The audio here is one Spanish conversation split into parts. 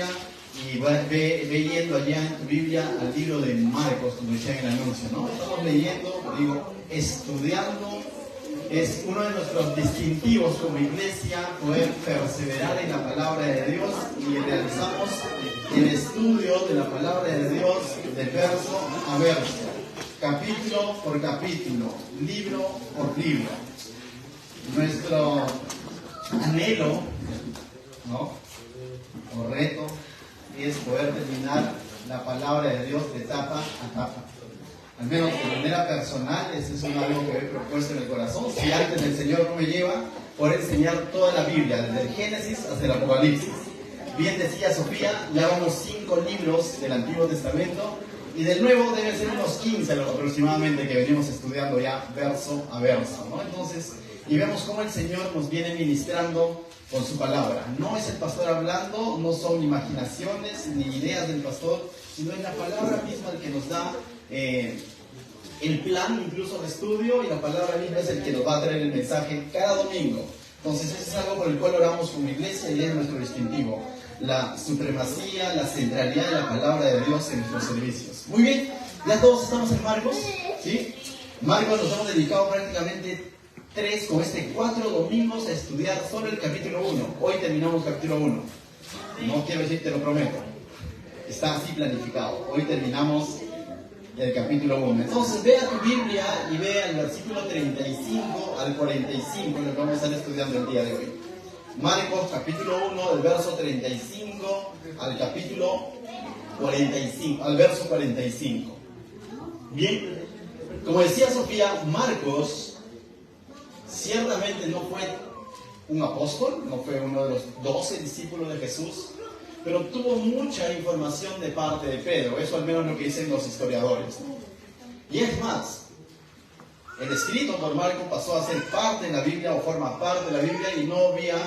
y ve yendo allá en tu Biblia al libro de Marcos, como decía en el anuncio, ¿no? Estamos leyendo, estudiando. Es uno de nuestros distintivos como iglesia poder perseverar en la palabra de Dios, y realizamos el estudio de la palabra de Dios de verso a verso, capítulo por capítulo, libro por libro. Nuestro anhelo, ¿no?, o reto, es poder terminar la palabra de Dios de etapa a etapa. Al menos de manera personal, eso es algo que he propuesto en el corazón. Si antes el Señor no me lleva, por enseñar toda la Biblia, desde el Génesis hasta el Apocalipsis. Bien decía Sofía, ya vamos 5 libros del Antiguo Testamento, y del Nuevo deben ser unos 15 aproximadamente que venimos estudiando ya verso a verso, ¿no? Entonces, y vemos cómo el Señor nos viene ministrando con su palabra. No es el pastor hablando, no son imaginaciones ni ideas del pastor, sino es la palabra misma el que nos da el plan incluso de estudio, y la palabra misma es el que nos va a traer el mensaje cada domingo. Entonces eso es algo por el cual oramos como iglesia y es nuestro distintivo, la supremacía, la centralidad de la palabra de Dios en nuestros servicios. Muy bien, ya todos estamos en Marcos, ¿sí? Marcos nos hemos dedicado prácticamente 4 domingos a estudiar solo el capítulo 1. Hoy terminamos capítulo 1. No quiero decir, te lo prometo. Está así planificado. Hoy terminamos el capítulo 1. Entonces, vea tu Biblia y vea el versículo 35 al 45, lo que vamos a estar estudiando el día de hoy. Marcos, capítulo 1, del verso 35 al capítulo 45, al verso 45. Bien, como decía Sofía, Marcos ciertamente no fue un apóstol, no fue uno de los 12 discípulos de Jesús, pero tuvo mucha información de parte de Pedro. Eso al menos lo que dicen los historiadores. Y es más, el escrito por Marcos pasó a ser parte de la Biblia, o forma parte de la Biblia, y no había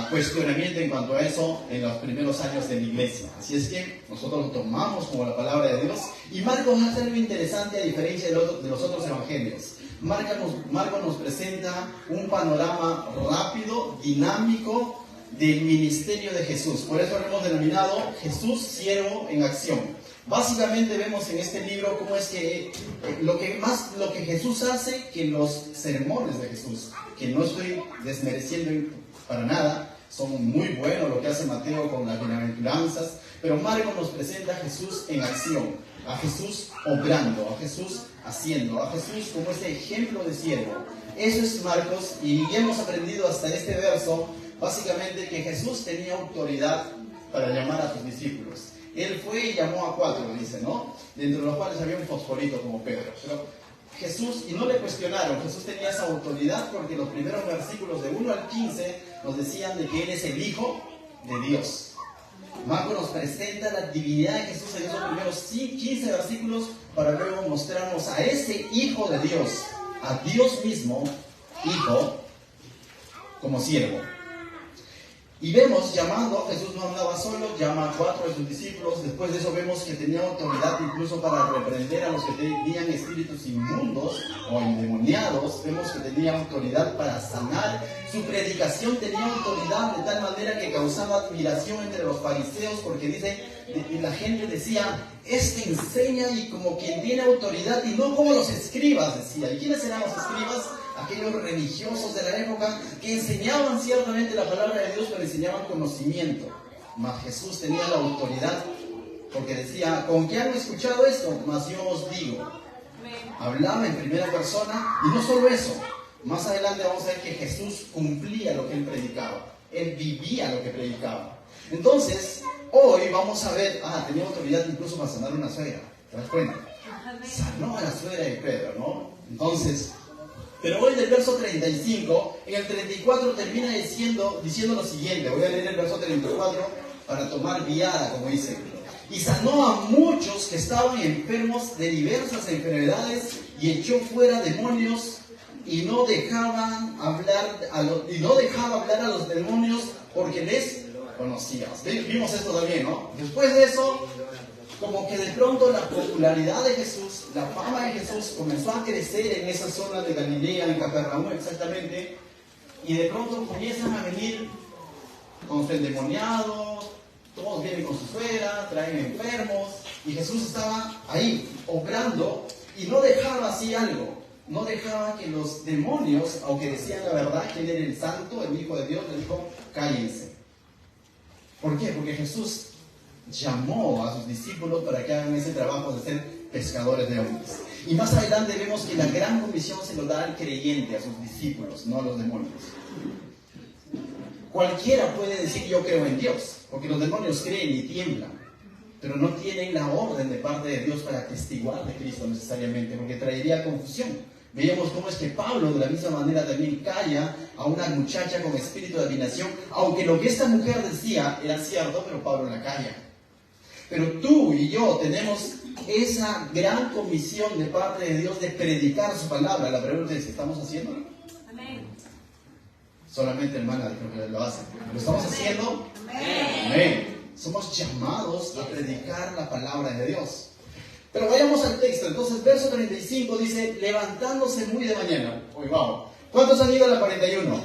cuestionamiento en cuanto a eso en los primeros años de la iglesia. Así es que nosotros lo tomamos como la palabra de Dios, y Marcos hace algo interesante a diferencia de los otros evangelios. Marcos nos presenta un panorama rápido, dinámico, del ministerio de Jesús. Por eso lo hemos denominado Jesús siervo en acción. Básicamente vemos en este libro cómo es que lo que Jesús hace, que los sermones de Jesús, que no estoy desmereciendo para nada, son muy buenos lo que hace Mateo con las bienaventuranzas, pero Marcos nos presenta a Jesús en acción, a Jesús obrando, a Jesús haciendo, a Jesús como este ejemplo de siervo. Eso es Marcos, y hemos aprendido hasta este verso básicamente que Jesús tenía autoridad para llamar a sus discípulos. Él fue y llamó a 4, dice, ¿no? Dentro de los cuales había un fosforito como Pedro. Pero Jesús, y no le cuestionaron, Jesús tenía esa autoridad porque los primeros versículos de 1 al 15 nos decían de que Él es el Hijo de Dios. Marcos nos presenta la divinidad de Jesús en esos primeros 15 versículos para luego mostrarnos a ese Hijo de Dios, a Dios mismo, Hijo, como siervo. Y vemos llamando, Jesús no andaba solo, llama a 4 de sus discípulos. Después de eso vemos que tenía autoridad incluso para reprender a los que tenían espíritus inmundos o endemoniados. Vemos que tenía autoridad para sanar. Su predicación tenía autoridad de tal manera que causaba admiración entre los fariseos, porque dice, la gente decía, este enseña y como quien tiene autoridad, y no como los escribas, decía. ¿Y quiénes eran los escribas? Aquellos religiosos de la época que enseñaban ciertamente la palabra de Dios, pero enseñaban conocimiento. Mas Jesús tenía la autoridad, porque decía, ¿con qué han escuchado esto? Mas yo os digo. Hablaba en primera persona, y no solo eso. Más adelante vamos a ver que Jesús cumplía lo que Él predicaba. Él vivía lo que predicaba. Entonces, hoy vamos a ver, tenía autoridad incluso para sanar a una suegra. ¿Te das cuenta? Sanó a la suegra de Pedro, ¿no? Entonces, pero hoy del verso 35, en el 34 termina diciendo lo siguiente. Voy a leer el verso 34 para tomar viada, como dice. Y sanó a muchos que estaban enfermos de diversas enfermedades, y echó fuera demonios, y no dejaba hablar a los demonios porque les conocía. Vimos esto también, ¿no? Después de eso, como que de pronto la popularidad de Jesús, la fama de Jesús comenzó a crecer en esa zona de Galilea, en Capernaum exactamente, y de pronto comienzan a venir con su endemoniado, todos con su suegra, traen enfermos, y Jesús estaba ahí, obrando, y no dejaba así algo. No dejaba que los demonios, aunque decían la verdad, que él era el santo, el Hijo de Dios, le dijo, cállense. ¿Por qué? Porque Jesús llamó a sus discípulos para que hagan ese trabajo de ser pescadores de hombres. Y más adelante vemos que la gran comisión se lo da al creyente, a sus discípulos, no a los demonios. Cualquiera puede decir yo creo en Dios, porque los demonios creen y tiemblan, pero no tienen la orden de parte de Dios para testiguar de Cristo necesariamente, porque traería confusión. Veíamos cómo es que Pablo de la misma manera también calla a una muchacha con espíritu de adivinación, aunque lo que esta mujer decía era cierto, pero Pablo la calla. Pero tú y yo tenemos esa gran comisión de parte de Dios de predicar su palabra. La pregunta es, ¿estamos haciéndolo? Amén. Solamente hermana dijo que lo hace. ¿Lo estamos haciendo? Amén. Amén. Somos llamados a predicar la palabra de Dios. Pero vayamos al texto. Entonces, verso 35 dice, levantándose muy de mañana. Uy, vamos. ¿Cuántos han ido a la 41?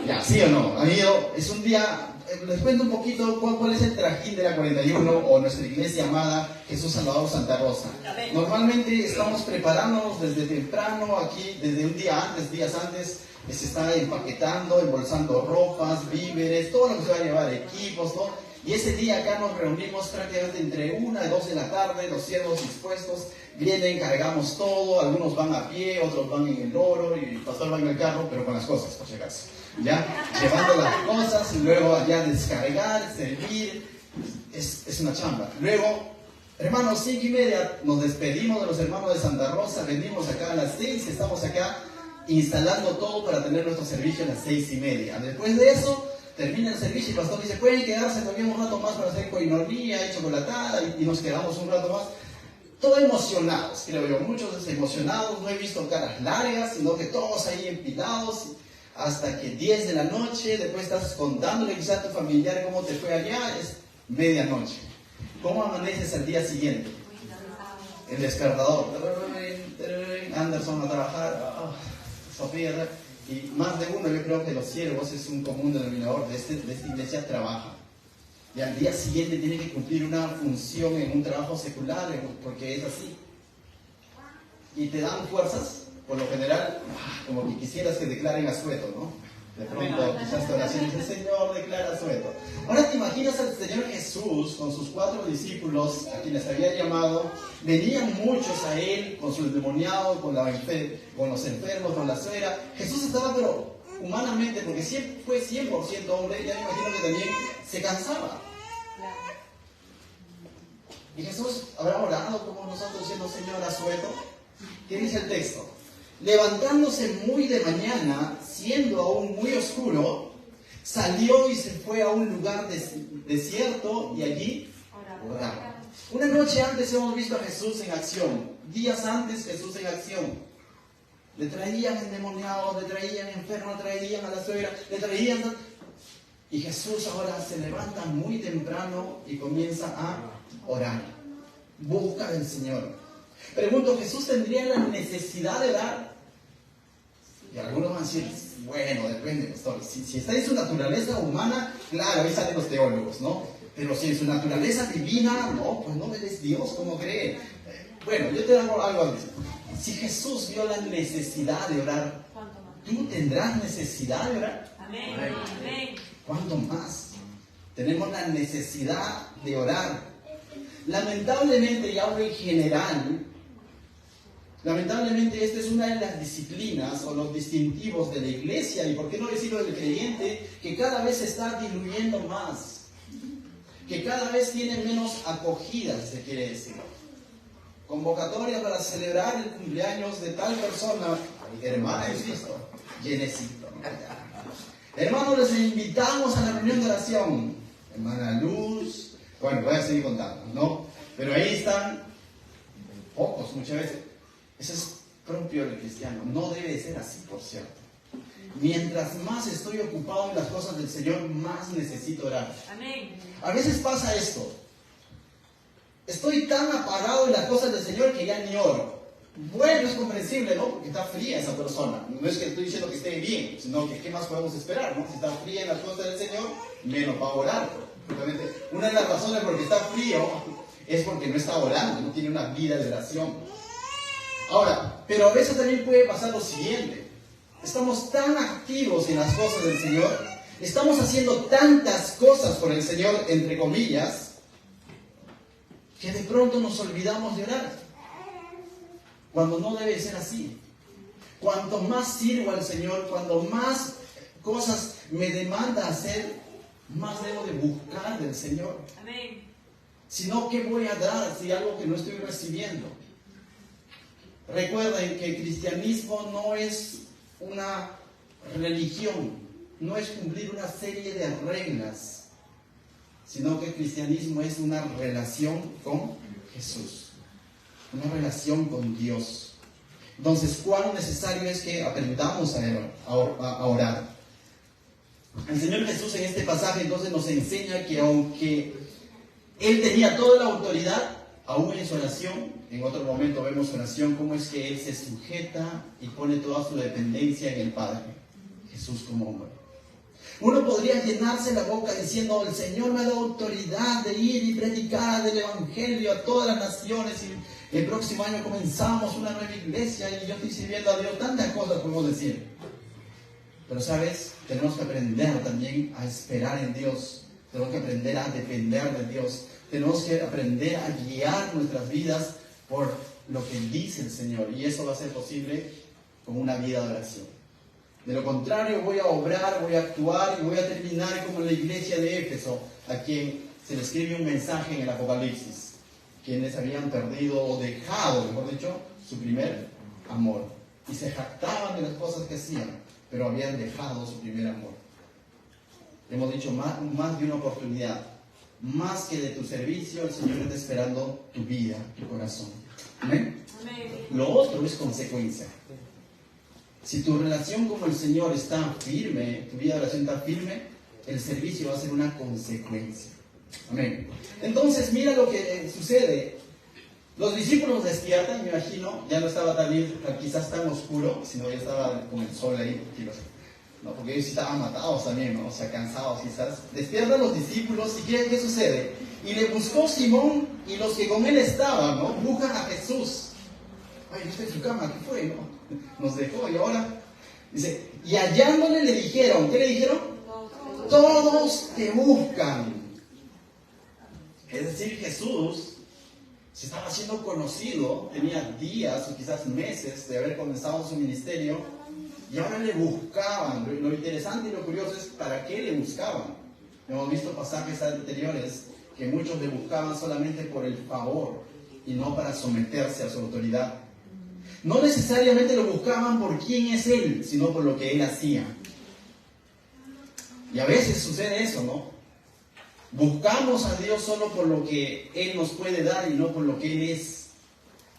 Ya, ¿sí o no? Han ido. Es un día. Les cuento un poquito cuál es el trajín de la 41 o nuestra iglesia amada Jesús Salvador Santa Rosa. Normalmente estamos preparándonos desde temprano aquí, desde un día antes, días antes, se está empaquetando, embolsando ropas, víveres, todo lo que se va a llevar, equipos, todo. Y ese día acá nos reunimos prácticamente entre 1 y 2 de la tarde, los siervos dispuestos, vienen, cargamos todo, algunos van a pie, otros van en el loro, y el pastor va en el carro, pero con las cosas, por si acaso. ¿Ya? Llevando las cosas, y luego allá descargar, servir, es una chamba. Luego, hermanos, 5:30, nos despedimos de los hermanos de Santa Rosa, venimos acá a las 6, estamos acá instalando todo para tener nuestro servicio a las 6:30. Después de eso, termina el servicio y el pastor dice, pueden quedarse todavía un rato más para hacer coinonía y chocolatada, y nos quedamos un rato más. Todos emocionados, creo yo, muchos emocionados, no he visto caras largas, sino que todos ahí empilados, hasta que 10 de la noche, después estás contándole quizá a tu familiar cómo te fue allá, es medianoche. ¿Cómo amaneces al día siguiente? El despertador, Anderson a trabajar, Sofía, y más de uno, yo creo que los siervos es un común denominador de esta iglesia, trabaja. Y al día siguiente tiene que cumplir una función en un trabajo secular, porque es así. Y te dan fuerzas, por lo general, como que quisieras que declaren asueto, ¿no? De pronto, quizás tu oración dice, Señor, declara asueto. Ahora te imaginas al Señor Jesús con sus 4 discípulos, a quienes había llamado, venían muchos a Él, con su endemoniado, con los enfermos, con la suegra. Jesús estaba, pero humanamente, porque siempre fue 100% hombre, ya me imagino que también se cansaba. Y Jesús habrá orado como nosotros siendo Señor asueto. ¿Qué dice el texto? Levantándose muy de mañana, siendo aún muy oscuro, salió y se fue a un lugar desierto y allí oraba. Una noche antes hemos visto a Jesús en acción, días antes Jesús en acción. Le traían endemoniados, le traían enfermos, le traían a la suegra, le traían... Y Jesús ahora se levanta muy temprano y comienza a orar. Busca al Señor. Pregunto, ¿Jesús tendría la necesidad de orar? Y algunos van a decir, bueno, depende, pastor. Si está en su naturaleza humana, claro, ahí salen los teólogos, ¿no? Pero si en su naturaleza divina, no, pues no eres Dios, ¿cómo cree? Bueno, yo te hago algo así. Si Jesús vio la necesidad de orar, ¿tú tendrás necesidad de orar? Amén. Amén. ¿Cuánto más? Tenemos la necesidad de orar. Lamentablemente, y hablo en general, lamentablemente esta es una de las disciplinas o los distintivos de la iglesia, y por qué no decirlo del creyente, que cada vez se está diluyendo más, que cada vez tiene menos acogida, se quiere decir. Convocatoria para celebrar el cumpleaños de tal persona, hermana en Cristo, llenecito. Hermanos, les invitamos a la reunión de oración, hermana Luz, bueno, voy a seguir contando, ¿no? Pero ahí están pocos muchas veces. Eso es propio del cristiano. No debe ser así, por cierto. Mientras más estoy ocupado en las cosas del Señor, más necesito orar. Amén. A veces pasa esto. Estoy tan apagado en las cosas del Señor que ya ni oro. Bueno, es comprensible, ¿no? Porque está fría esa persona. No es que estoy diciendo que esté bien, sino que ¿qué más podemos esperar, no? Si está fría en las cosas del Señor, menos va a orar. Realmente, una Una de las razones por que está frío es porque no está orando, no tiene una vida de oración. Ahora, pero a veces también puede pasar lo siguiente. Estamos tan activos en las cosas del Señor, estamos haciendo tantas cosas por el Señor, entre comillas, que de pronto nos olvidamos de orar. Cuando no debe ser así. Cuanto más sirvo al Señor, cuando más cosas me demanda hacer, más debo de buscar del Señor. Amén. Si no, ¿qué voy a dar si algo que no estoy recibiendo? Recuerden que el cristianismo no es una religión, no es cumplir una serie de reglas, sino que el cristianismo es una relación con Jesús, una relación con Dios. Entonces, ¿cuán necesario es que aprendamos a orar? El Señor Jesús en este pasaje entonces nos enseña que aunque Él tenía toda la autoridad, aún en su oración, en otro momento vemos su oración, cómo es que Él se sujeta y pone toda su dependencia en el Padre, Jesús como hombre. Uno podría llenarse la boca diciendo, el Señor me ha dado autoridad de ir y predicar el Evangelio a todas las naciones y el próximo año comenzamos una nueva iglesia y yo estoy sirviendo a Dios. Tantas cosas podemos decir. Pero sabes, tenemos que aprender también a esperar en Dios. Tenemos que aprender a depender de Dios. Tenemos que aprender a guiar nuestras vidas por lo que dice el Señor. Y eso va a ser posible con una vida de oración. De lo contrario, voy a obrar, voy a actuar y voy a terminar como en la iglesia de Éfeso, a quien se le escribe un mensaje en el Apocalipsis, quienes habían perdido o dejado, mejor dicho, su primer amor. Y se jactaban de las cosas que hacían, pero habían dejado su primer amor. Hemos dicho más de una oportunidad. Más que de tu servicio, el Señor está esperando tu vida, tu corazón. ¿Amén? Amén. Lo otro es consecuencia. Si tu relación con el Señor está firme, tu vida de oración está firme, el servicio va a ser una consecuencia. Amén. Entonces, mira lo que sucede. Los discípulos despiertan, me imagino, ya no estaba quizás tan oscuro, sino ya estaba con el sol ahí, ¿no? Porque ellos estaban matados también, ¿no? O sea, cansados quizás. Despiertan los discípulos y ¿qué sucede? Y le buscó Simón y los que con él estaban, ¿no? Buscan a Jesús. Ay, yo estoy en su cama, ¿qué fue, no? Nos dejó y ahora, dice, y hallándole le dijeron, ¿qué le dijeron? Todos te buscan. Es decir, Jesús se estaba haciendo conocido, tenía días o quizás meses de haber comenzado su ministerio y ahora le buscaban. Lo interesante y lo curioso es para qué le buscaban. Hemos visto pasajes anteriores que muchos le buscaban solamente por el favor y no para someterse a su autoridad. No necesariamente lo buscaban por quién es Él, sino por lo que Él hacía. Y a veces sucede eso, ¿no? Buscamos a Dios solo por lo que Él nos puede dar y no por lo que Él es.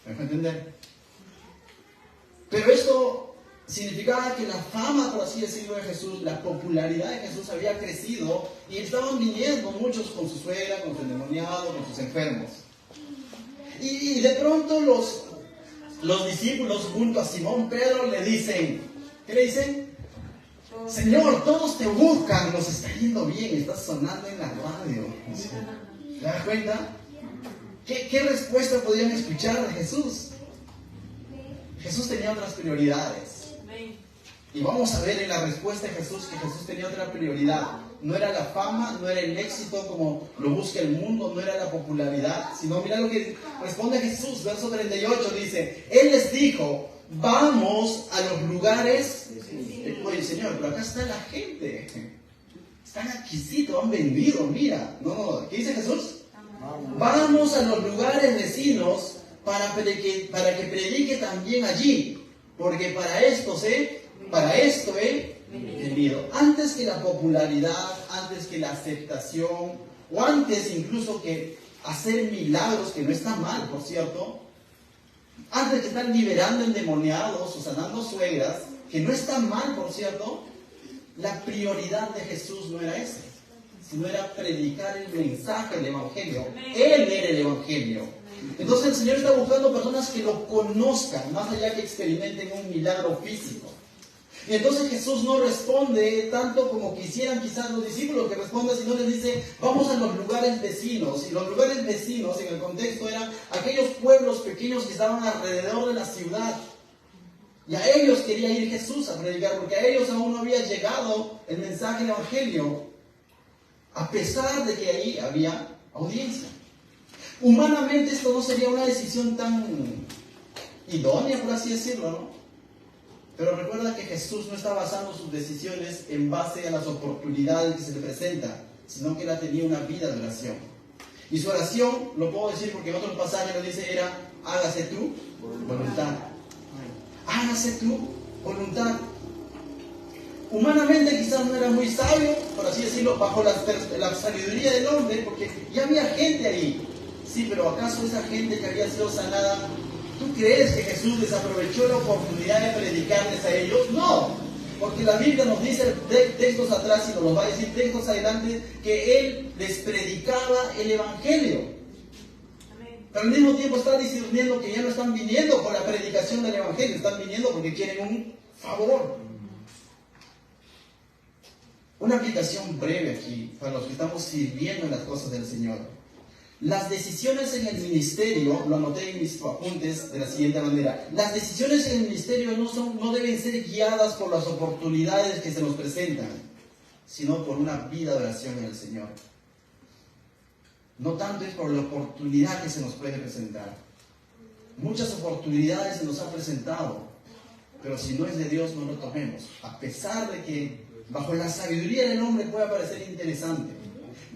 ¿Me dejo entender? Pero esto significaba que la fama, por así decirlo, de Jesús, la popularidad de Jesús había crecido y estaban viniendo muchos con su suegra, con su endemoniado, con sus enfermos. Y de pronto los discípulos junto a Simón Pedro le dicen, ¿qué le dicen? Señor, todos te buscan, nos está yendo bien, está sonando en la radio. ¿Te das cuenta? ¿Qué respuesta podían escuchar de Jesús? Jesús tenía otras prioridades. Y vamos a ver en la respuesta de Jesús que Jesús tenía otra prioridad. No era la fama, no era el éxito como lo busca el mundo, no era la popularidad, sino mira lo que responde Jesús, verso 38, dice, Él les dijo, vamos a los lugares. Oye, Señor, pero acá está la gente. Están exquisitos, han vendido, mira. No, ¿qué dice Jesús? Vamos a los lugares vecinos para que predique también allí, porque para esto he venido. Antes que la popularidad, antes que la aceptación, o antes incluso que hacer milagros, que no está mal, por cierto, antes que estar liberando endemoniados o sanando suegras, que no está mal, por cierto, la prioridad de Jesús no era esa, sino era predicar el mensaje del Evangelio. Él era el Evangelio. Entonces el Señor está buscando personas que lo conozcan, más allá que experimenten un milagro físico. Y entonces Jesús no responde tanto como quisieran quizás los discípulos que respondan, sino les dice, vamos a los lugares vecinos. Y los lugares vecinos en el contexto eran aquellos pueblos pequeños que estaban alrededor de la ciudad. Y a ellos quería ir Jesús a predicar, porque a ellos aún no había llegado el mensaje del Evangelio, a pesar de que ahí había audiencia. Humanamente esto no sería una decisión tan idónea, por así decirlo, ¿no? Pero recuerda que Jesús no está basando sus decisiones en base a las oportunidades que se le presentan, sino que él tenía una vida de oración. Y su oración, lo puedo decir porque en otros pasajes lo dice, era, hágase tu voluntad. Hágase tu voluntad. Humanamente quizás no era muy sabio, por así decirlo, bajo la sabiduría del hombre, porque ya había gente ahí. Sí, pero ¿acaso esa gente que había sido sanada, tú crees que Jesús desaprovechó la oportunidad de predicarles a ellos? No, porque la Biblia nos dice textos atrás y nos los va a decir textos adelante que Él les predicaba el Evangelio. Pero al mismo tiempo está diciendo que ya no están viniendo por la predicación del Evangelio, están viniendo porque quieren un favor. Una aplicación breve aquí para los que estamos sirviendo en las cosas del Señor. Las decisiones en el ministerio, lo anoté en mis apuntes de la siguiente manera, las decisiones en el ministerio no deben ser guiadas por las oportunidades que se nos presentan, sino por una vida de oración en el Señor. No tanto es por la oportunidad que se nos puede presentar. Muchas oportunidades se nos han presentado, pero si no es de Dios no lo tomemos, a pesar de que bajo la sabiduría del hombre puede parecer interesante.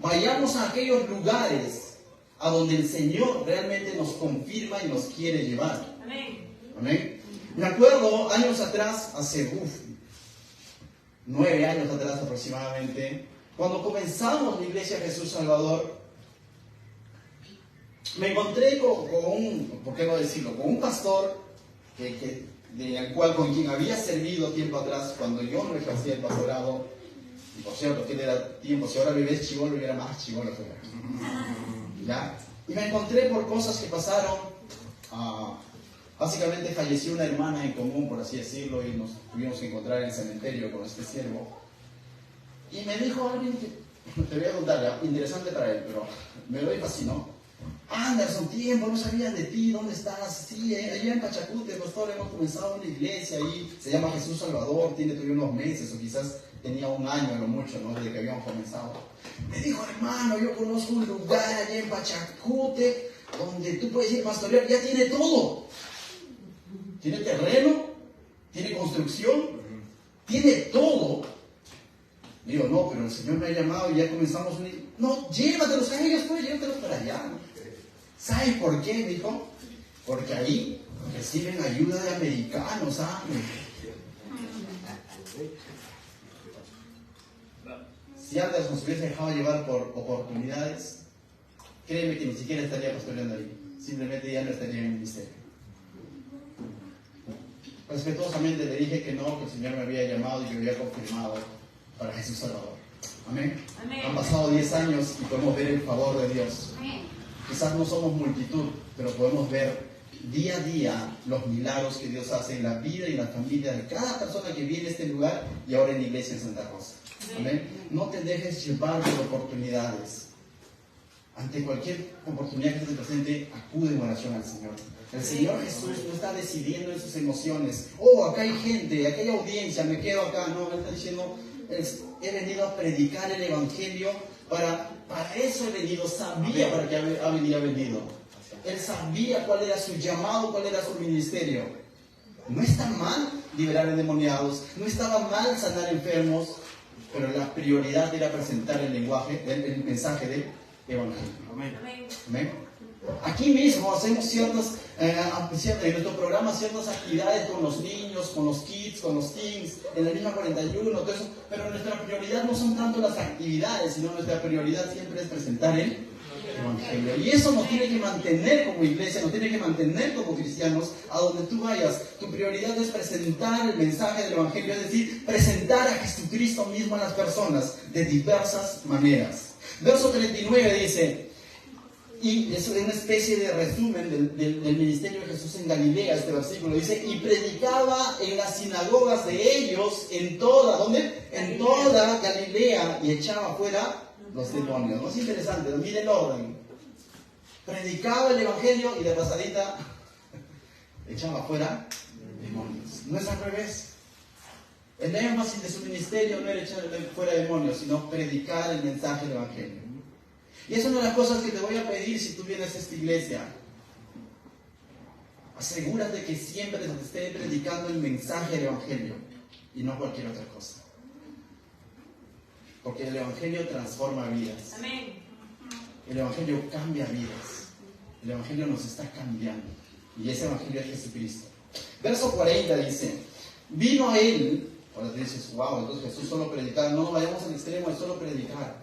Vayamos a aquellos lugares a donde el Señor realmente nos confirma y nos quiere llevar. Amén. Amén. Me acuerdo años atrás, hace 9 años atrás aproximadamente, cuando comenzamos la Iglesia Jesús Salvador, me encontré con un, ¿por qué no decirlo? Con un pastor con quien había servido tiempo atrás cuando yo no ejercía el pastorado. Y por cierto, que él era tiempo, si ahora vives chivolo, yo era más chivolo. ¿Ya? Y me encontré por cosas que pasaron. Básicamente falleció una hermana en común, por así decirlo, y nos tuvimos que encontrar en el cementerio con este siervo. Y me dijo alguien que, te voy a contar, interesante para él, pero me lo fascinó. Anderson, tiempo, no sabían de ti, ¿dónde estás? Sí, allá en Pachacute, pastor, hemos comenzado una iglesia ahí, se llama Jesús Salvador, tiene todavía unos meses, o quizás tenía un año a lo mucho, ¿no? Desde que habíamos comenzado. Me dijo, hermano, yo conozco un lugar allá en Pachacute, donde tú puedes ir a pastorear, ya tiene todo. Tiene terreno, tiene construcción, tiene todo. Digo, no, pero el Señor me ha llamado y ya comenzamos una... No, llévatelos a ellos, pues, llévatelos para allá. ¿Sabes por qué? Dijo, porque ahí reciben ayuda de americanos, ¿sabes? Si antes nos hubiese dejado llevar por oportunidades, créeme que ni siquiera estaría pastoreando ahí. Simplemente ya no estaría en el ministerio. Respetuosamente le dije que no, que el Señor me había llamado y que me había confirmado para Jesús Salvador. Amén. Amén. Han pasado 10 años y podemos ver el favor de Dios. Quizás no somos multitud, pero podemos ver día a día los milagros que Dios hace en la vida y en la familia de cada persona que viene a este lugar y ahora en la iglesia en Santa Rosa. Amén. No te dejes llevar por oportunidades. Ante cualquier oportunidad que se te presente, acude en oración al Señor. El Señor Jesús no está decidiendo en sus emociones. Oh, acá hay gente, acá hay audiencia, me quedo acá. No, Él está diciendo, he venido a predicar el Evangelio, para eso he venido, sabía para qué había venido. Él sabía cuál era su llamado, cuál era su ministerio. No está mal liberar endemoniados, no estaba mal sanar enfermos, pero la prioridad era presentar el mensaje del Evangelio. Amén. Amén. Aquí mismo hacemos en nuestro programa ciertas actividades con los niños, con los kids, con los teens, en la misma 41, todo eso, pero nuestra prioridad no son tanto las actividades, sino nuestra prioridad siempre es presentar el Evangelio. Y eso nos tiene que mantener como iglesia, nos tiene que mantener como cristianos, a donde tú vayas. Tu prioridad es presentar el mensaje del Evangelio, es decir, presentar a Jesucristo mismo a las personas de diversas maneras. Verso 39 dice: Y es una especie de resumen del ministerio de Jesús en Galilea, este versículo. Dice, y predicaba en las sinagogas de ellos en toda, ¿dónde? En toda Galilea, y echaba fuera los demonios. ¿No es interesante? Mire el orden. Predicaba el evangelio y de pasadita echaba fuera demonios. No es al revés. El énfasis de su ministerio no era echar fuera demonios, sino predicar el mensaje del evangelio. Y es una de las cosas que te voy a pedir si tú vienes a esta iglesia. Asegúrate que siempre te esté predicando el mensaje del evangelio y no cualquier otra cosa. Porque el evangelio transforma vidas. Amén. El evangelio cambia vidas. El evangelio nos está cambiando. Y ese evangelio es Jesucristo. Verso 40 dice, vino a él. Ahora te dices, wow, entonces Jesús solo predicaba. No vayamos al extremo de solo predicar.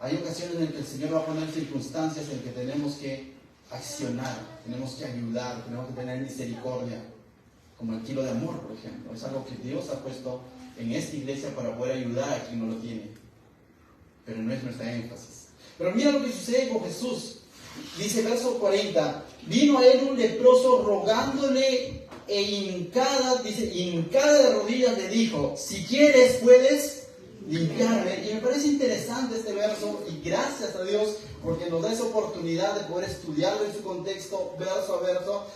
Hay ocasiones en las que el Señor va a poner circunstancias en que tenemos que accionar, tenemos que ayudar, tenemos que tener misericordia, como el kilo de amor, por ejemplo. Es algo que Dios ha puesto en esta iglesia para poder ayudar a quien no lo tiene. Pero no es nuestra énfasis. Pero mira lo que sucede con Jesús. Dice verso 40, vino a él un leproso rogándole e hincada de rodillas le dijo, si quieres puedes limpiarme. Y me parece interesante este verso y gracias a Dios porque nos da esa oportunidad de poder estudiarlo en su contexto, verso a verso.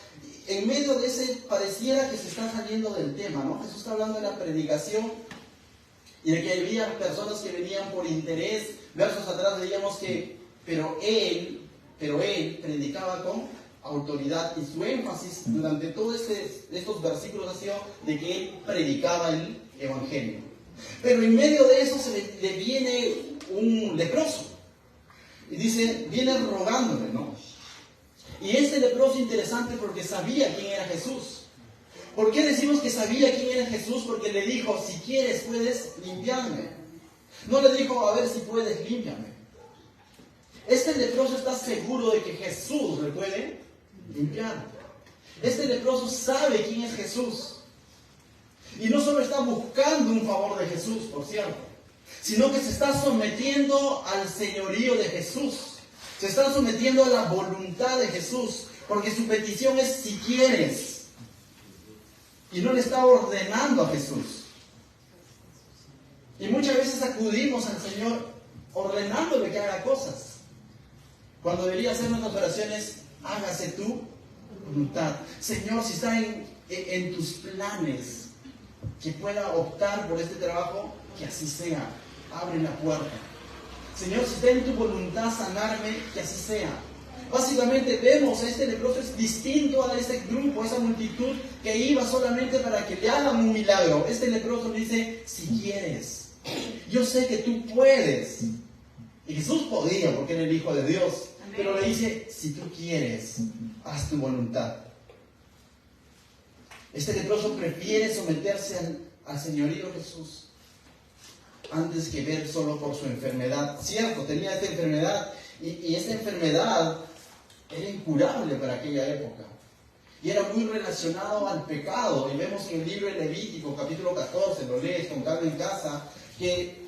En medio de ese pareciera que se está saliendo del tema, ¿no? Jesús está hablando de la predicación y de que había personas que venían por interés. Versos atrás veíamos que, pero él predicaba con autoridad y su énfasis durante todos estos versículos ha sido de que él predicaba el evangelio. Pero en medio de eso le viene un leproso. Y dice, viene rogándole, ¿no? Y este leproso interesante porque sabía quién era Jesús. ¿Por qué decimos que sabía quién era Jesús? Porque le dijo, si quieres puedes limpiarme. No le dijo, a ver si puedes, límpiame. Este leproso está seguro de que Jesús le puede limpiar. Este leproso sabe quién es Jesús. Y no solo está buscando un favor de Jesús, por cierto, sino que se está sometiendo al señorío de Jesús. Se está sometiendo a la voluntad de Jesús, porque su petición es si quieres. Y no le está ordenando a Jesús. Y muchas veces acudimos al Señor ordenándole que haga cosas, cuando debería hacer nuestras oraciones, hágase tu voluntad. Señor, si está en tus planes que pueda optar por este trabajo, que así sea. Abre la puerta. Señor, si está en tu voluntad sanarme, que así sea. Básicamente vemos a este leproso es distinto a ese grupo, a esa multitud que iba solamente para que le hagan un milagro. Este leproso le dice, si quieres. Yo sé que tú puedes. Y Jesús podía porque era el Hijo de Dios. Amén. Pero le dice, si tú quieres, haz tu voluntad. Este leproso prefiere someterse al señorío de Jesús antes que ver solo por su enfermedad. Cierto, tenía esta enfermedad y esta enfermedad era incurable para aquella época. Y era muy relacionado al pecado. Y vemos en el libro de Levítico, capítulo 14, lo lees con calma en casa, que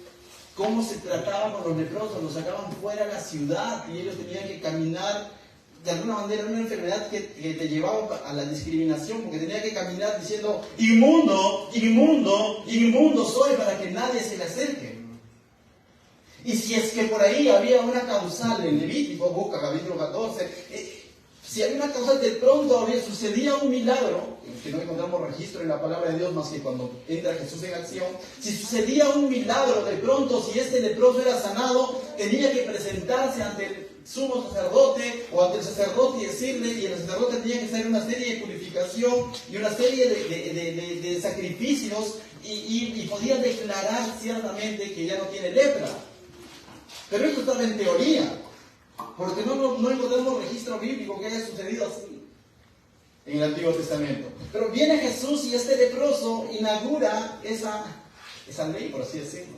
cómo se trataba con los leprosos, los sacaban fuera de la ciudad y ellos tenían que caminar. De alguna manera era una enfermedad que te llevaba a la discriminación, porque tenía que caminar diciendo, inmundo, inmundo, inmundo soy, para que nadie se le acerque. Y si es que por ahí había una causal en Levítico, busca capítulo 14, si había una causal, de pronto sucedía un milagro, que no encontramos registro en la palabra de Dios más que cuando entra Jesús en acción. Si sucedía un milagro, de pronto, si este leproso era sanado, tenía que presentarse ante el sumo sacerdote o ante el sacerdote y decirle, y el sacerdote tenía que hacer una serie de purificación y una serie de sacrificios y podía declarar ciertamente que ya no tiene lepra. Pero esto estaba en teoría, porque no encontramos registro bíblico que haya sucedido así en el Antiguo Testamento. Pero viene Jesús y este leproso inaugura esa ley, por así decirlo,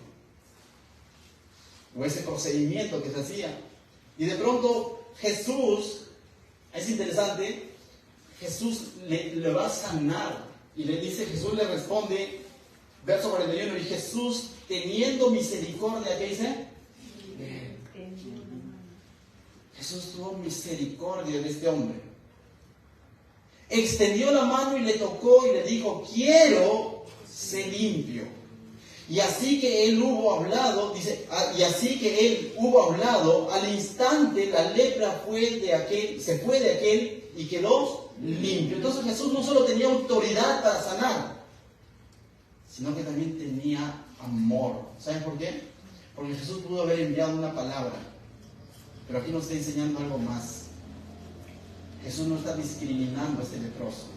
o ese procedimiento que se hacía. Y de pronto Jesús, es interesante, Jesús le va a sanar. Y le dice, Jesús le responde, verso 41, y Jesús teniendo misericordia, ¿qué dice? Jesús tuvo misericordia de este hombre. Extendió la mano y le tocó y le dijo, quiero ser limpio. Y así que él hubo hablado, al instante la lepra se fue de aquel y quedó limpio. Entonces Jesús no solo tenía autoridad para sanar, sino que también tenía amor. ¿Saben por qué? Porque Jesús pudo haber enviado una palabra, pero aquí nos está enseñando algo más. Jesús no está discriminando a este leproso.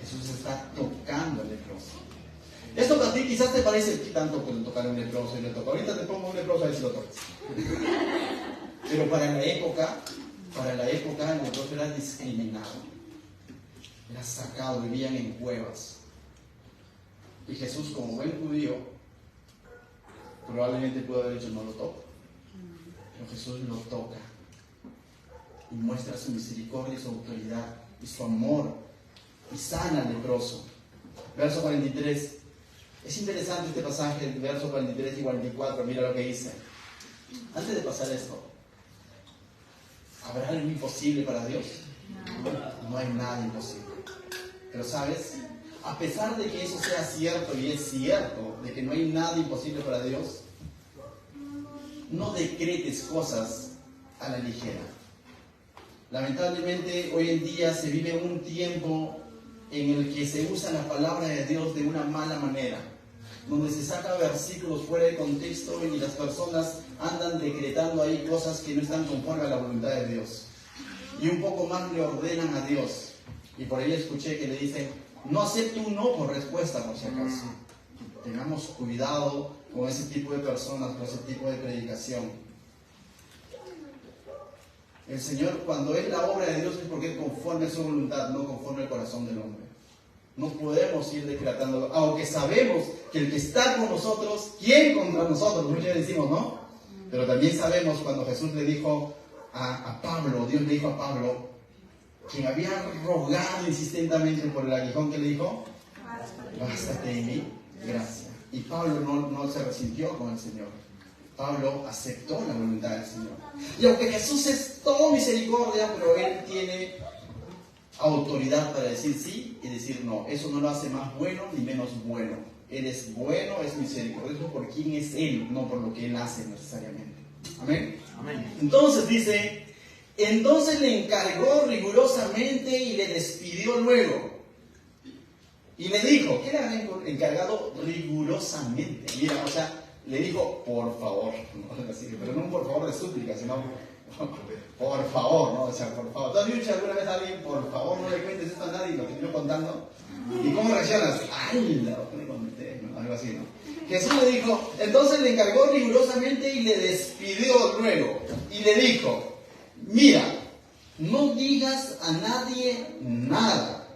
Jesús está tocando al leproso. Esto para ti quizás te parece que tanto pueden tocar a un leproso y le toco. Ahorita te pongo un leproso a ver si lo tocas. Pero para la época el leproso era discriminado. Era sacado, vivían en cuevas. Y Jesús, como buen judío, probablemente pudo haber dicho no lo toco. Pero Jesús lo toca y muestra su misericordia y su autoridad y su amor y sana al leproso. Verso 43. Es interesante este pasaje, el verso 43 y 44, mira lo que dice. Antes de pasar esto, ¿habrá algo imposible para Dios? No hay nada imposible. Pero ¿sabes? A pesar de que eso sea cierto, y es cierto, de que no hay nada imposible para Dios, no decretes cosas a la ligera. Lamentablemente, hoy en día se vive un tiempo en el que se usa la palabra de Dios de una mala manera, donde se saca versículos fuera de contexto y las personas andan decretando ahí cosas que no están conforme a la voluntad de Dios. Y un poco más le ordenan a Dios. Y por ahí escuché que le dicen, no acepto un no por respuesta, por si acaso. Tengamos cuidado con ese tipo de personas, con ese tipo de predicación. El Señor, cuando es la obra de Dios, es porque es conforme a su voluntad, no conforme al corazón del hombre. No podemos ir decretándolo, aunque sabemos que el que está con nosotros, ¿quién contra nosotros? Muchas veces decimos, ¿no? Pero también sabemos cuando Jesús le dijo a Pablo, Dios le dijo a Pablo, quien había rogado insistentemente por el aguijón, que le dijo, bástate de mí, gracias. Y Pablo no se resintió con el Señor. Pablo aceptó la voluntad del Señor. Y aunque Jesús es todo misericordia, pero Él tiene autoridad para decir sí y decir no. Eso no lo hace más bueno ni menos bueno. Él es bueno, es misericordioso por quien es Él, no por lo que Él hace necesariamente. Amén. Amén. Entonces dice, entonces le encargó rigurosamente y le despidió luego. Y le dijo, ¿qué era encargado rigurosamente? Mira, o sea, le dijo, por favor, ¿no? Así, pero no un por favor de súplica, sino por favor, ¿no? O sea, por favor. ¿Tú has dicho alguna vez a alguien, por favor, no le cuentes esto a nadie y lo termino contando? ¿Y cómo reaccionas? ¡Ay, lo que conté! ¿No? Algo así, ¿no? Jesús le dijo, entonces le encargó rigurosamente y le despidió luego. Y le dijo, mira, no digas a nadie nada,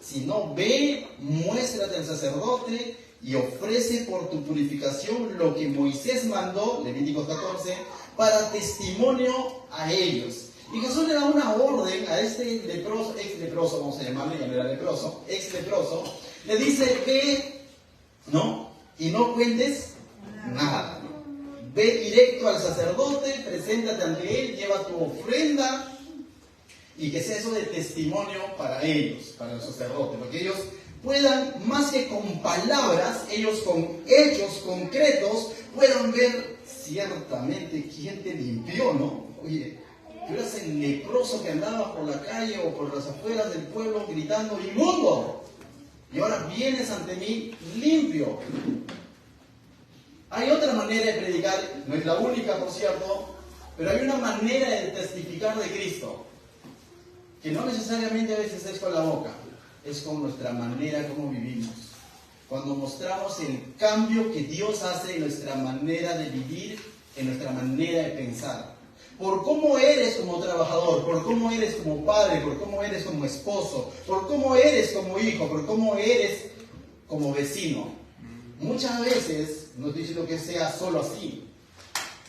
sino ve, muéstrate al sacerdote y ofrece por tu purificación lo que Moisés mandó, Levíticos 14, para testimonio a ellos. Y Jesús le da una orden a este leproso, ex leproso, vamos a llamarle, ya no era leproso, ex leproso, le dice que, ¿no? Y no cuentes nada, ¿no? Ve directo al sacerdote, preséntate ante él, lleva tu ofrenda, y que sea eso de testimonio para ellos, para el sacerdote, porque ellos puedan, más que con palabras, ellos con hechos concretos, puedan ver ciertamente quién te limpió, ¿no? Oye, tú eras el leproso que andaba por la calle o por las afueras del pueblo gritando inmundo, y ahora vienes ante mí limpio. Hay otra manera de predicar, no es la única, por cierto, pero hay una manera de testificar de Cristo, que no necesariamente a veces es con la boca, es con nuestra manera como vivimos. Cuando mostramos el cambio que Dios hace en nuestra manera de vivir, en nuestra manera de pensar. Por cómo eres como trabajador, por cómo eres como padre, por cómo eres como esposo, por cómo eres como hijo, por cómo eres como vecino. Muchas veces, no estoy diciendo que sea solo así.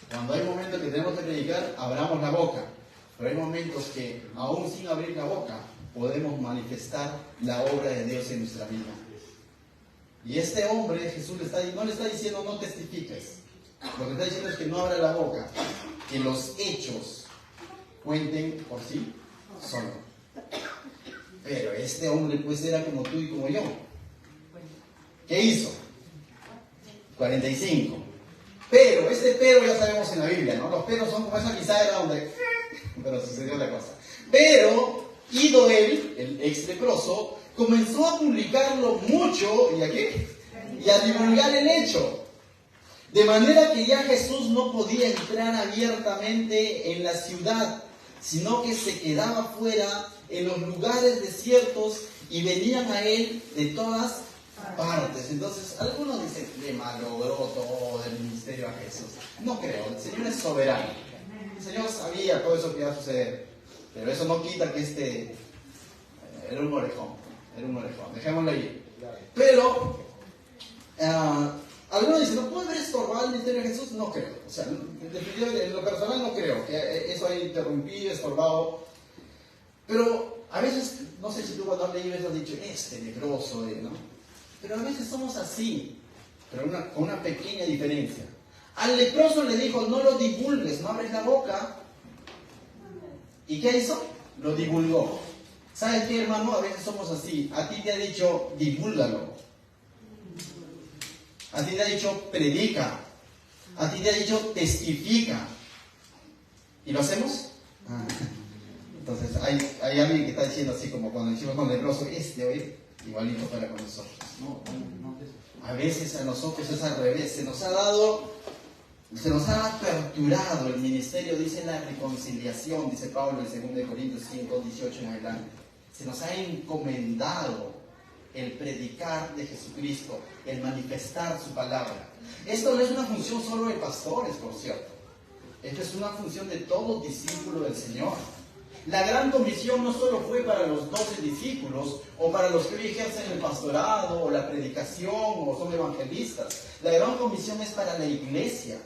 Cuando hay momentos que tenemos que predicar, abramos la boca. Pero hay momentos que, aún sin abrir la boca, podemos manifestar la obra de Dios en nuestra vida. Y este hombre, Jesús no le está diciendo no testifiques. Lo que está diciendo es que no abra la boca, que los hechos cuenten por sí solo. Pero este hombre pues era como tú y como yo. ¿Qué hizo? 45. Pero, este pero ya sabemos en la Biblia, ¿no? Los peros son como esa bisagra donde... pero sucedió la cosa. Pero, ido él, el ex leproso, comenzó a publicarlo mucho, ¿y a qué? Y a divulgar el hecho. De manera que ya Jesús no podía entrar abiertamente en la ciudad, sino que se quedaba fuera en los lugares desiertos y venían a él de todas partes. Entonces, algunos dicen le malogró todo el ministerio a Jesús. No creo, el Señor es soberano. El Señor sabía todo eso que iba a suceder, pero eso no quita que era un orejón, dejémoslo ahí. Pero algunos dicen, ¿no puede haber estorbado el ministerio de Jesús? No creo. O sea, en lo personal no creo que eso haya interrumpido, estorbado. Pero a veces, no sé si tú cuando has leído eso has dicho, leproso, ¿no? Pero a veces somos así, pero con una pequeña diferencia. Al leproso le dijo, no lo divulgues, no abres la boca. ¿Y qué hizo? Lo divulgó. ¿Sabes qué, hermano? A veces somos así. A ti te ha dicho, divúlgalo. A ti te ha dicho, predica. A ti te ha dicho, testifica. ¿Y lo hacemos? Entonces, hay alguien que está diciendo así como cuando decimos con el leproso, hoy igualito para con nosotros. No. A veces a nosotros es al revés. Se nos ha aperturado el ministerio, dice la reconciliación, dice Pablo en 2 Corintios 5, 18 en adelante. Se nos ha encomendado el predicar de Jesucristo, el manifestar su palabra. Esto no es una función solo de pastores, por cierto. Esto es una función de todo discípulo del Señor. La gran comisión no solo fue para los 12 discípulos o para los que hoy ejercen el pastorado o la predicación o son evangelistas. La gran comisión es para la iglesia.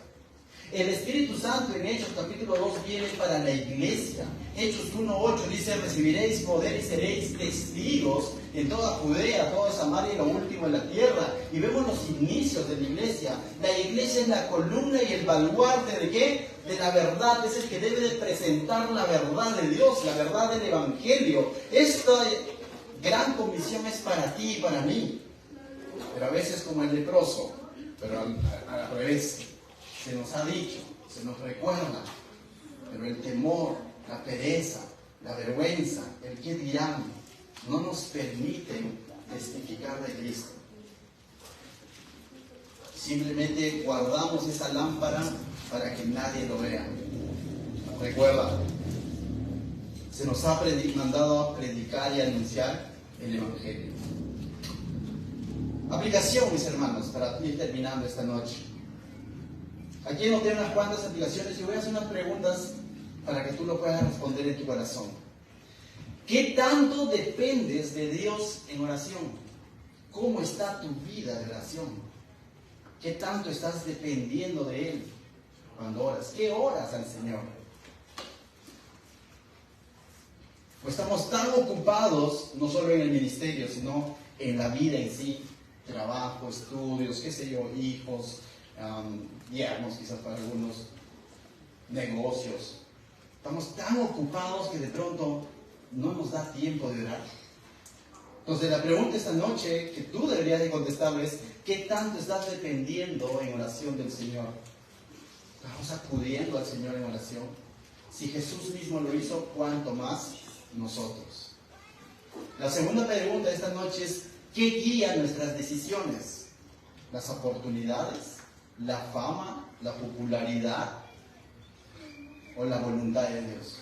El Espíritu Santo en Hechos capítulo 2 viene para la iglesia. Hechos 1:8 dice, recibiréis poder y seréis testigos en toda Judea, toda Samaria y lo último en la tierra. Y vemos los inicios de la iglesia. La iglesia es la columna y el baluarte ¿de qué? De la verdad. Es el que debe de presentar la verdad de Dios, la verdad del Evangelio. Esta gran comisión es para ti y para mí. Pero a veces como el leproso, pero al revés. Se nos ha dicho, se nos recuerda, pero el temor, la pereza, la vergüenza, el qué dirán, no nos permiten testificar de Cristo. Simplemente guardamos esa lámpara para que nadie lo vea. Recuerda, se nos ha mandado a predicar y anunciar el Evangelio. Aplicación, mis hermanos, para ir terminando esta noche. Aquí noté unas cuantas aplicaciones y voy a hacer unas preguntas para que tú lo puedas responder en tu corazón. ¿Qué tanto dependes de Dios en oración? ¿Cómo está tu vida de oración? ¿Qué tanto estás dependiendo de Él cuando oras? ¿Qué oras al Señor? Pues estamos tan ocupados, no solo en el ministerio, sino en la vida en sí. Trabajo, estudios, qué sé yo, hijos, yernos quizás para algunos, negocios. Estamos tan ocupados que de pronto no nos da tiempo de orar. Entonces la pregunta esta noche que tú deberías de contestar es, ¿qué tanto estás dependiendo en oración del Señor? ¿Estamos acudiendo al Señor en oración? Si Jesús mismo lo hizo, ¿cuánto más nosotros? La segunda pregunta de esta noche es, ¿qué guía nuestras decisiones? ¿Las oportunidades? ¿La fama? ¿La popularidad? ¿O la voluntad de Dios?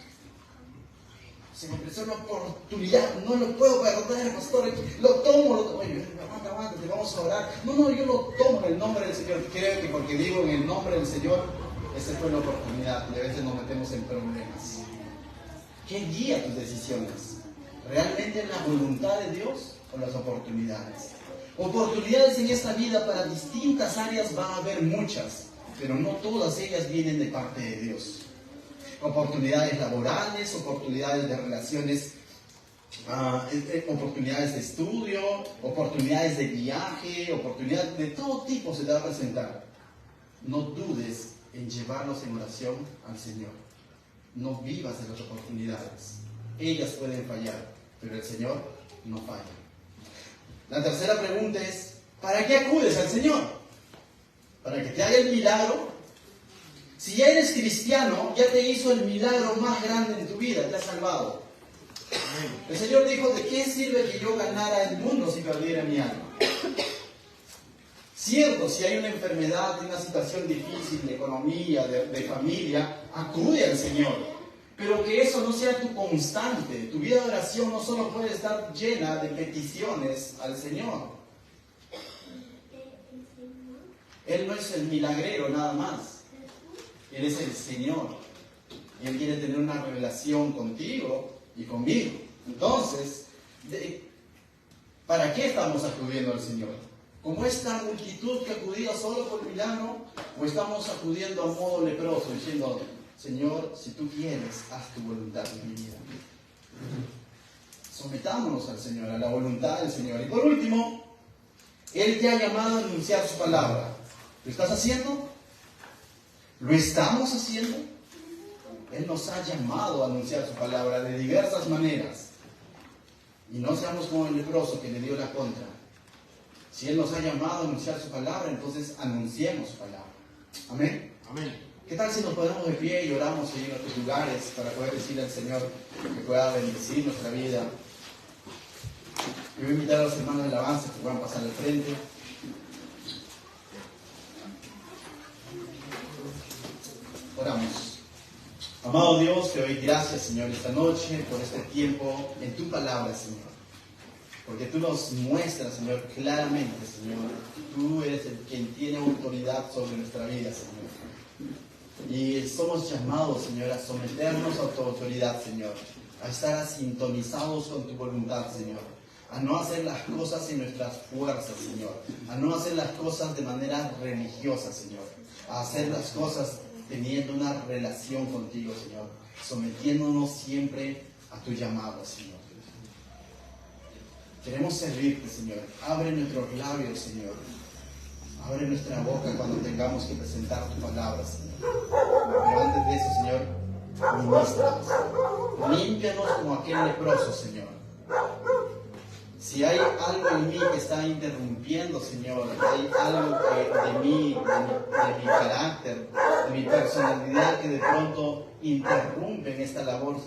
Se me ofreció una oportunidad, no lo puedo perder, pastor, lo tomo. Oye, aguanta, te vamos a orar. No, yo lo tomo en el nombre del Señor. Creo que porque digo en el nombre del Señor, esa fue la oportunidad y a veces nos metemos en problemas. ¿Qué guía tus decisiones? ¿Realmente la voluntad de Dios o las oportunidades? Oportunidades en esta vida para distintas áreas va a haber muchas, pero no todas ellas vienen de parte de Dios. Oportunidades laborales, oportunidades de relaciones, oportunidades de estudio, oportunidades de viaje, oportunidades de todo tipo se te va a presentar. No dudes en llevarlos en oración al Señor. no vivas de las oportunidades. Ellas pueden fallar, pero el Señor no falla. La tercera pregunta es, ¿para qué acudes al Señor? ¿Para que te haga el milagro? Si ya eres cristiano, ya te hizo el milagro más grande en tu vida, te ha salvado. El Señor dijo, ¿de qué sirve que yo ganara el mundo si perdiera mi alma? Cierto, si hay una enfermedad, una situación difícil de economía, de familia, acude al Señor. Pero que eso no sea tu constante. Tu vida de oración no solo puede estar llena de peticiones al Señor. Él no es el milagrero nada más. Él es el Señor. Y Él quiere tener una relación contigo y conmigo. Entonces, ¿para qué estamos acudiendo al Señor? ¿Como esta multitud que acudía solo por milagro? ¿O estamos acudiendo a modo leproso diciendo, Señor, si tú quieres, haz tu voluntad en mi vida? Sometámonos al Señor, a la voluntad del Señor. Y por último, Él te ha llamado a anunciar su palabra. ¿Lo estás haciendo? ¿Lo estamos haciendo? Él nos ha llamado a anunciar su palabra de diversas maneras. Y no seamos como el leproso que le dio la contra. Si Él nos ha llamado a anunciar su palabra, entonces anunciemos su palabra. Amén. Amén. ¿Qué tal si nos ponemos de pie y oramos en nuestros lugares para poder decirle al Señor que pueda bendecir nuestra vida? Yo voy a invitar a los hermanos de alabanza que puedan pasar al frente. Oramos. Amado Dios, te doy gracias, Señor, esta noche por este tiempo en tu palabra, Señor. Porque tú nos muestras, Señor, claramente, Señor, que tú eres el quien tiene autoridad sobre nuestra vida, Señor. Y somos llamados, Señor, a someternos a tu autoridad, Señor. A estar sintonizados con tu voluntad, Señor. A no hacer las cosas en nuestras fuerzas, Señor. A no hacer las cosas de manera religiosa, Señor. A hacer las cosas teniendo una relación contigo, Señor. Sometiéndonos siempre a tu llamado, Señor. Queremos servirte, Señor. Abre nuestros labios, Señor. Abre nuestra boca cuando tengamos que presentar tu palabra, Señor. Pero antes de eso, Señor, ministranos. Límpianos como aquel leproso, Señor. Si hay algo en mí que está interrumpiendo, Señor, hay algo de mí, de mi carácter, de mi personalidad que de pronto interrumpe en esta labor, Señor.